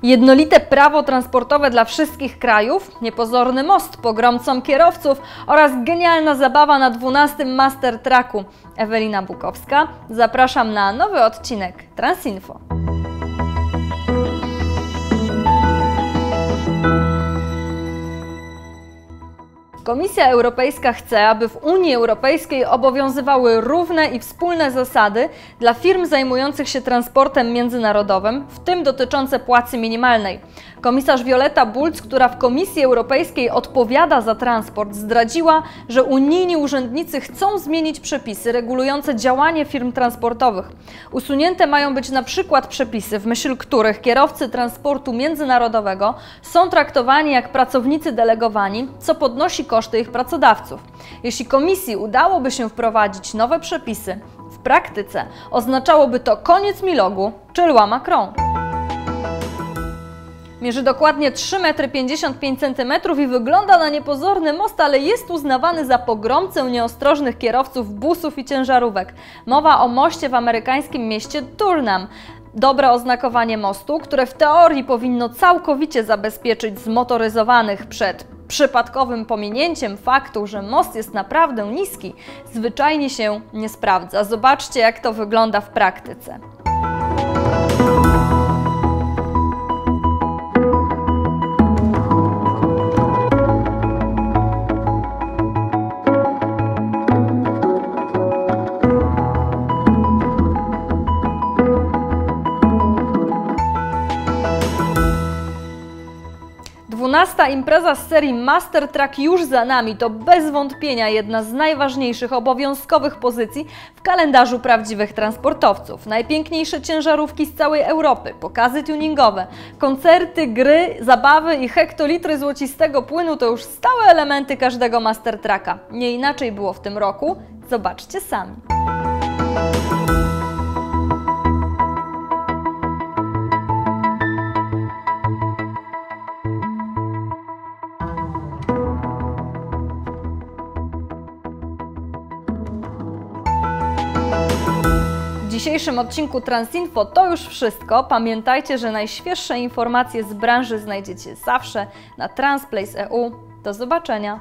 Jednolite prawo transportowe dla wszystkich krajów, niepozorny most pogromcom kierowców oraz genialna zabawa na 12. Master Tracku. Ewelina Bukowska, zapraszam na nowy odcinek Transinfo. Komisja Europejska chce, aby w Unii Europejskiej obowiązywały równe i wspólne zasady dla firm zajmujących się transportem międzynarodowym, w tym dotyczące płacy minimalnej. Komisarz Violeta Bulc, która w Komisji Europejskiej odpowiada za transport, zdradziła, że unijni urzędnicy chcą zmienić przepisy regulujące działanie firm transportowych. Usunięte mają być na przykład przepisy, w myśl których kierowcy transportu międzynarodowego są traktowani jak pracownicy delegowani, co podnosi koszty ich pracodawców. Jeśli Komisji udałoby się wprowadzić nowe przepisy, w praktyce oznaczałoby to koniec Milogu czy Loi Macron. Mierzy dokładnie 3,55 m i wygląda na niepozorny most, ale jest uznawany za pogromcę nieostrożnych kierowców busów i ciężarówek. Mowa o moście w amerykańskim mieście Durham. Dobre oznakowanie mostu, które w teorii powinno całkowicie zabezpieczyć zmotoryzowanych przed przypadkowym pominięciem faktu, że most jest naprawdę niski, zwyczajnie się nie sprawdza. Zobaczcie, jak to wygląda w praktyce. Dwunasta impreza z serii Master Track już za nami. To bez wątpienia jedna z najważniejszych obowiązkowych pozycji w kalendarzu prawdziwych transportowców. Najpiękniejsze ciężarówki z całej Europy, pokazy tuningowe, koncerty, gry, zabawy i hektolitry złocistego płynu to już stałe elementy każdego Master Tracka. Nie inaczej było w tym roku. Zobaczcie sami. W dzisiejszym odcinku Transinfo to już wszystko. Pamiętajcie, że najświeższe informacje z branży znajdziecie zawsze na Transplace.eu. Do zobaczenia!